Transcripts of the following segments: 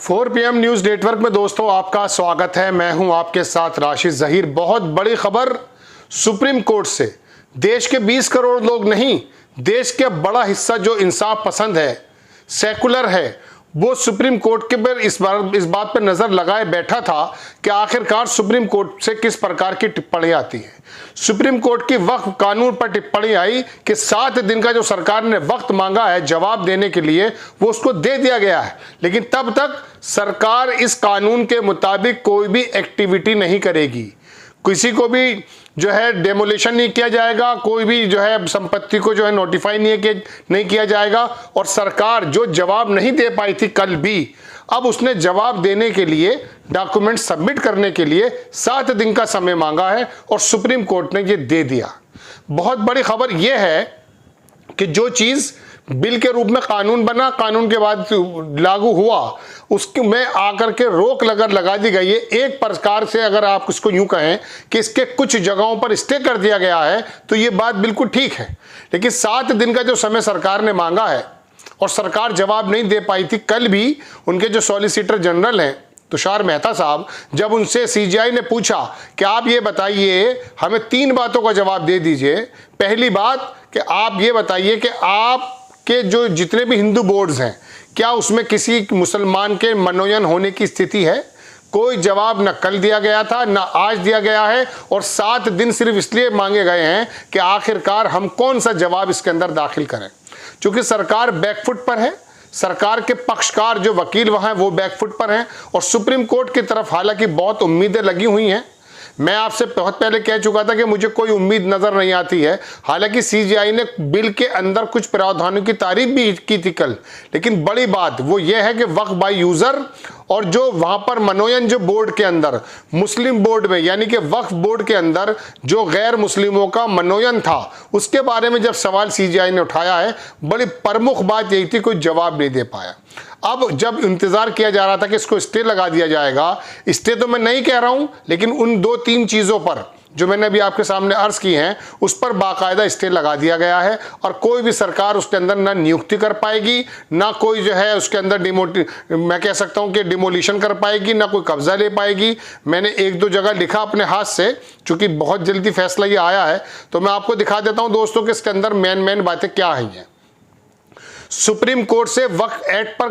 4 PM news network में दोस्तों आपका स्वागत है। मैं हूं आपके साथ राशिद जहीर। बहुत बड़ी खबर सुप्रीम कोर्ट से। देश के 20 करोड़ लोग नहीं, देश के बड़ा हिस्सा जो इंसाफ पसंद है, सेकुलर है, वो सुप्रीम कोर्ट के पर इस बात पर नजर लगाए बैठा था कि आखिरकार सुप्रीम कोर्ट से किस प्रकार की टिप्पणी आती है। सुप्रीम कोर्ट की वक्फ कानून पर टिप्पणी आई कि 7 दिन का जो सरकार ने वक्त मांगा है जवाब देने के लिए, वो उसको दे दिया गया है, लेकिन तब तक सरकार इस कानून के मुताबिक कोई भी एक्टिविटी नहीं करेगी। किसी को भी जो है डेमोलिशन नहीं किया जाएगा, कोई भी जो है संपत्ति को जो है नोटिफाई नहीं किया जाएगा। और सरकार जो जवाब नहीं दे पाई थी कल भी, अब उसने जवाब देने के लिए, डॉक्यूमेंट सबमिट करने के लिए 7 दिन का समय मांगा है और सुप्रीम कोर्ट ने ये दे दिया। बहुत बड़ी खबर यह है कि जो चीज बिल के रूप में कानून बना, कानून के बाद लागू हुआ, उसके में आकर के रोक लगा दी गई है। एक प्रकार से अगर आप इसको यूं कहें कि इसके कुछ जगहों पर स्टे कर दिया गया है, तो ये बात बिल्कुल ठीक है। लेकिन 7 दिन का जो समय सरकार ने मांगा है और सरकार जवाब नहीं दे पाई थी। कल भी उनके जो सॉलिसिटर जनरल हैं तुषार मेहता साहब, जब उनसे सीजीआई ने पूछा कि आप ये बताइए, हमें 3 बातों का जवाब दे दीजिए। पहली बात कि आप ये बताइए कि आपके जो जितने भी हिंदू बोर्ड्स हैं, क्या उसमें किसी मुसलमान के मनोनयन होने की स्थिति है? कोई जवाब न कल दिया गया था, न आज दिया गया है। और 7 दिन सिर्फ इसलिए मांगे गए हैं कि आखिरकार हम कौन सा जवाब इसके अंदर दाखिल करें। चूंकि सरकार बैकफुट पर है, सरकार के पक्षकार जो वकील वहां हैं वो बैकफुट पर हैं, और सुप्रीम कोर्ट की तरफ हालांकि बहुत उम्मीदें लगी हुई हैं। मैं आपसे बहुत पहले कह चुका था कि मुझे कोई उम्मीद नजर नहीं आती है। हालांकि सीजीआई ने बिल के अंदर कुछ प्रावधानों की तारीफ भी की थी कल, लेकिन बड़ी बात वो ये है कि वक्फ बाय यूजर और जो वहां पर मनोनयन जो बोर्ड के अंदर मुस्लिम बोर्ड में, यानी कि वक्फ बोर्ड के अंदर जो गैर मुस्लिमों का मनोनयन था, उसके बारे में जब सवाल सीजीआई ने उठाया है, बड़ी प्रमुख बात यही थी, कोई जवाब नहीं दे पाया। अब जब इंतजार किया जा रहा था कि इसको स्टे लगा दिया जाएगा, स्टे तो मैं नहीं कह रहा हूं, लेकिन उन 2-3 चीजों पर जो मैंने अभी आपके सामने अर्ज की हैं, उस पर बाकायदा स्टे लगा दिया गया है। और कोई भी सरकार उसके अंदर ना नियुक्ति कर पाएगी, ना कोई जो है उसके अंदर मैं कह सकता हूं कि डिमोलिशन कर पाएगी, ना कोई कब्जा ले पाएगी। मैंने 1-2 जगह लिखा अपने हाथ से, चूंकि बहुत जल्दी फैसला ये आया है, तो मैं आपको दिखा देता हूं दोस्तों कि इसके अंदर मेन बातें क्या हैं। सुप्रीम कोर्ट से वक्फ एक्ट पर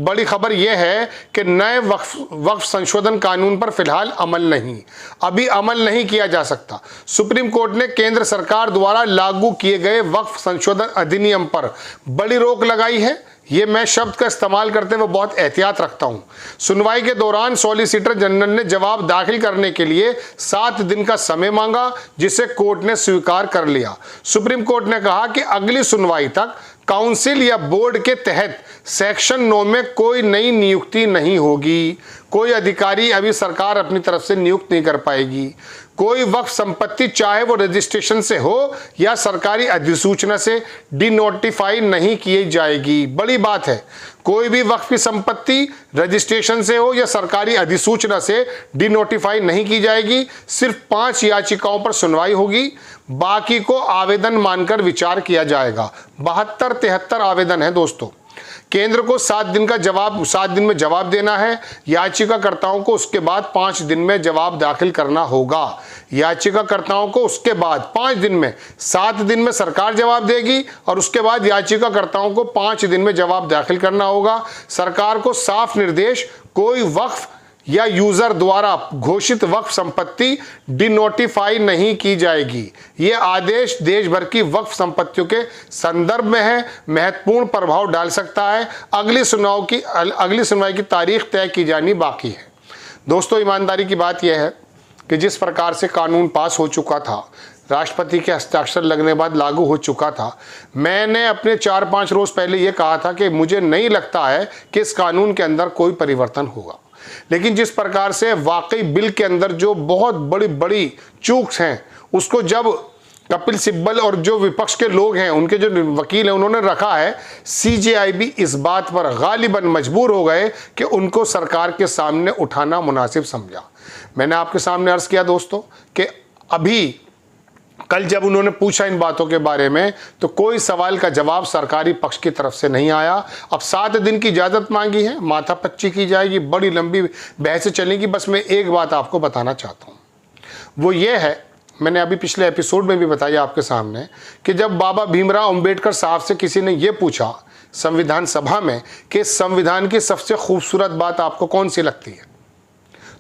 बड़ी खबर यह है कि नए वक्फ संशोधन कानून पर फिलहाल अमल नहीं, अभी अमल नहीं किया जा सकता। सुप्रीम कोर्ट ने केंद्र सरकार द्वारा लागू किए गए वक्फ संशोधन अधिनियम पर बड़ी रोक लगाई है। ये मैं शब्द का इस्तेमाल करते हुए बहुत एहतियात रखता हूं। सुनवाई के दौरान सॉलिसिटर जनरल ने जवाब दाखिल करने के लिए 7 दिन का समय मांगा, जिसे कोर्ट ने स्वीकार कर लिया। सुप्रीम कोर्ट ने कहा कि अगली सुनवाई तक काउंसिल या बोर्ड के तहत सेक्शन 9 में कोई नई नियुक्ति नहीं होगी। कोई अधिकारी अभी सरकार अपनी तरफ से नियुक्त नहीं कर पाएगी। कोई वक्फ संपत्ति, चाहे वो रजिस्ट्रेशन से हो या सरकारी अधिसूचना से, डिनोटिफाई नहीं की जाएगी। बड़ी बात है, कोई भी वक्फ की संपत्ति रजिस्ट्रेशन से हो या सरकारी अधिसूचना से डिनोटिफाई नहीं की जाएगी। सिर्फ 5 याचिकाओं पर सुनवाई होगी, बाकी को आवेदन मानकर विचार किया जाएगा। 72-73 आवेदन है दोस्तों। केंद्र को 7 दिन में जवाब देना है। याचिकाकर्ताओं को उसके बाद 5 दिन में जवाब दाखिल करना होगा। याचिकाकर्ताओं को उसके बाद 5 दिन में, 7 दिन में सरकार जवाब देगी और उसके बाद याचिकाकर्ताओं को 5 दिन में जवाब दाखिल करना होगा। सरकार को साफ निर्देश, कोई वक्फ या यूजर द्वारा घोषित वक्फ संपत्ति डिनोटिफाई नहीं की जाएगी। यह आदेश देश भर की वक्फ संपत्तियों के संदर्भ में है, महत्वपूर्ण प्रभाव डाल सकता है। अगली सुनवाई की तारीख तय की जानी बाकी है। दोस्तों, ईमानदारी की बात यह है कि जिस प्रकार से कानून पास हो चुका था, राष्ट्रपति के हस्ताक्षर लगने बाद लागू हो चुका था, मैंने अपने 4-5 रोज पहले यह कहा था कि मुझे नहीं लगता है कि इस कानून के अंदर कोई परिवर्तन होगा। लेकिन जिस प्रकार से वाकई बिल के अंदर जो बहुत बड़ी चूक हैं, उसको जब कपिल सिब्बल और जो विपक्ष के लोग हैं, उनके जो वकील हैं, उन्होंने रखा है, सीजेआई भी इस बात पर गालिबन मजबूर हो गए कि उनको सरकार के सामने उठाना मुनासिब समझा। मैंने आपके सामने अर्ज किया दोस्तों कि अभी कल जब उन्होंने पूछा इन बातों के बारे में तो कोई सवाल का जवाब सरकारी पक्ष की तरफ से नहीं आया। अब 7 दिन की इजाज़त मांगी है, माथापच्ची की जाएगी, बड़ी लंबी बहस चलेगी। बस मैं एक बात आपको बताना चाहता हूँ, वो ये है, मैंने अभी पिछले एपिसोड में भी बताया आपके सामने कि जब बाबा भीमराव अंबेडकर साहब से किसी ने ये पूछा संविधान सभा में कि संविधान की सबसे खूबसूरत बात आपको कौन सी लगती है,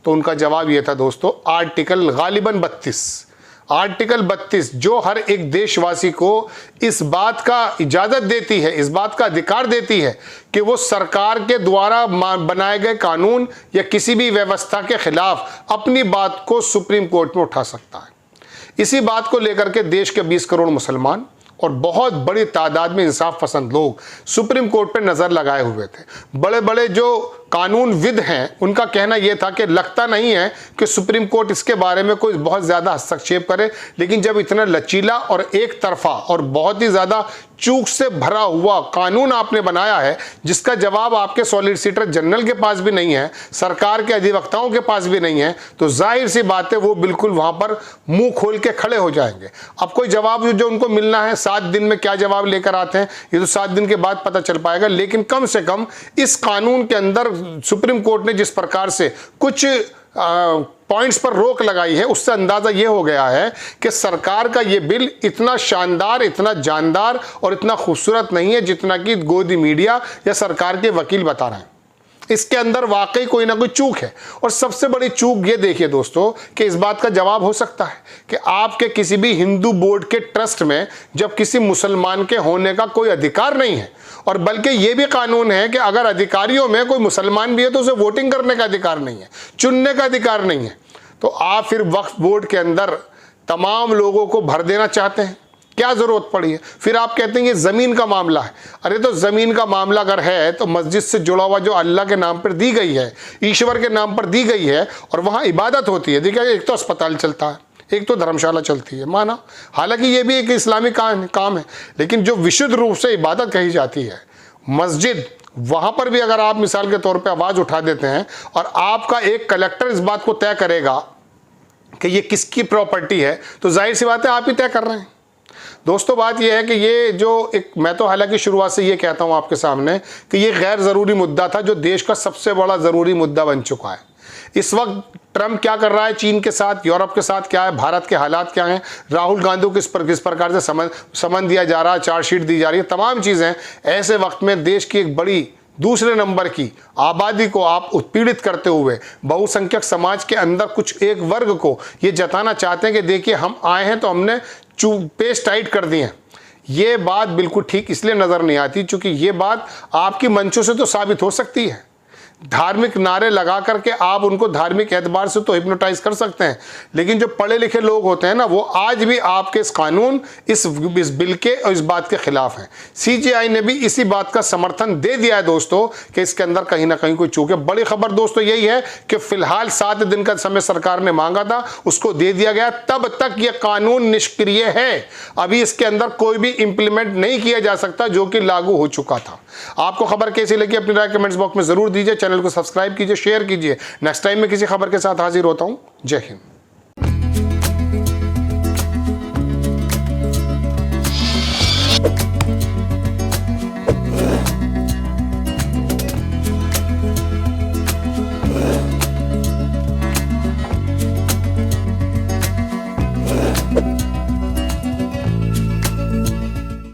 तो उनका जवाब ये था दोस्तों, आर्टिकल गालिबन 32, आर्टिकल 32 जो हर एक देशवासी को इस बात का इजाज़त देती है, इस बात का अधिकार देती है कि वो सरकार के द्वारा बनाए गए कानून या किसी भी व्यवस्था के खिलाफ अपनी बात को सुप्रीम कोर्ट में उठा सकता है। इसी बात को लेकर के देश के 20 करोड़ मुसलमान और बहुत बड़ी तादाद में इंसाफ पसंद लोग सुप्रीम कोर्ट पर नज़र लगाए हुए थे। बड़े बड़े जो कानूनविद हैं उनका कहना यह था कि लगता नहीं है कि सुप्रीम कोर्ट इसके बारे में कोई बहुत ज़्यादा हस्तक्षेप करे, लेकिन जब इतना लचीला और एक तरफा और बहुत ही ज़्यादा चूक से भरा हुआ कानून आपने बनाया है जिसका जवाब आपके सॉलिसिटर जनरल के पास भी नहीं है, सरकार के अधिवक्ताओं के पास भी नहीं है, तो जाहिर सी बात है वो बिल्कुल वहाँ पर मुंह खोल के खड़े हो जाएंगे। अब कोई जवाब जो उनको मिलना है 7 दिन में क्या जवाब लेकर आते हैं ये तो 7 दिन के बाद पता चल पाएगा, लेकिन कम से कम इस कानून के अंदर सुप्रीम कोर्ट ने जिस प्रकार से कुछ पॉइंट्स पर रोक लगाई है उससे अंदाजा यह हो गया है कि सरकार का यह बिल इतना शानदार, इतना जानदार और इतना खूबसूरत नहीं है जितना कि गोदी मीडिया या सरकार के वकील बता रहे हैं। इसके अंदर वाकई कोई ना कोई चूक है, और सबसे बड़ी चूक ये देखिए दोस्तों कि इस बात का जवाब हो सकता है कि आपके किसी भी हिंदू बोर्ड के ट्रस्ट में जब किसी मुसलमान के होने का कोई अधिकार नहीं है, और बल्कि ये भी कानून है कि अगर अधिकारियों में कोई मुसलमान भी है तो उसे वोटिंग करने का अधिकार नहीं है, चुनने का अधिकार नहीं है, तो आप फिर वक्फ बोर्ड के अंदर तमाम लोगों को भर देना चाहते हैं, क्या जरूरत पड़ी है? फिर आप कहते हैं ये जमीन का मामला है। अरे तो जमीन का मामला अगर है तो मस्जिद से जुड़ा हुआ जो अल्लाह के नाम पर दी गई है, ईश्वर के नाम पर दी गई है और वहाँ इबादत होती है, देखिए एक तो अस्पताल चलता है, एक तो धर्मशाला चलती है, माना हालांकि ये भी एक इस्लामी काम है, लेकिन जो विशुद्ध रूप से इबादत कही जाती है मस्जिद, वहाँ पर भी अगर आप मिसाल के तौर पर आवाज़ उठा देते हैं और आपका एक कलेक्टर इस बात को तय करेगा कि ये किसकी प्रॉपर्टी है, तो जाहिर सी बात है आप ही तय कर रहे हैं। दोस्तों बात यह है कि ये जो एक, मैं तो हालांकि शुरुआत से ये कहता हूँ आपके सामने कि ये गैर ज़रूरी मुद्दा था जो देश का सबसे बड़ा ज़रूरी मुद्दा बन चुका है। इस वक्त ट्रंप क्या कर रहा है चीन के साथ, यूरोप के साथ क्या है, भारत के हालात क्या हैं, राहुल गांधी को किस प्रकार से समन दिया जा रहा है, चार्जशीट दी जा रही है, तमाम चीज़ें। ऐसे वक्त में देश की एक बड़ी दूसरे नंबर की आबादी को आप उत्पीड़ित करते हुए बहुसंख्यक समाज के अंदर कुछ एक वर्ग को ये जताना चाहते हैं कि देखिए हम आए हैं तो हमने पेश टाइट कर दिए हैं। ये बात बिल्कुल ठीक इसलिए नज़र नहीं आती क्योंकि ये बात आपकी मंचों से तो साबित हो सकती है। धार्मिक नारे लगा करके आप उनको धार्मिक एतबार से तो हिप्नोटाइज कर सकते हैं, लेकिन जो पढ़े लिखे लोग होते हैं ना, वो आज भी आपके इस कानून, इस बिल के और इस बात के खिलाफ हैं। सीजेआई ने भी इसी बात का समर्थन दे दिया है दोस्तों कि इसके अंदर कहीं ना कहीं कोई चूक है। बड़ी खबर दोस्तों यही है कि फिलहाल 7 दिन का समय सरकार ने मांगा था, उसको दे दिया गया। तब तक ये कानून निष्क्रिय है, अभी इसके अंदर कोई भी इंप्लीमेंट नहीं किया जा सकता जो कि लागू हो चुका था। आपको खबर कैसी लगी अपनी राय कमेंट्स बॉक्स में जरूर दीजिए। चैनल को सब्सक्राइब कीजिए, शेयर कीजिए। नेक्स्ट टाइम में किसी खबर के साथ हाजिर होता हूं। जय हिंद।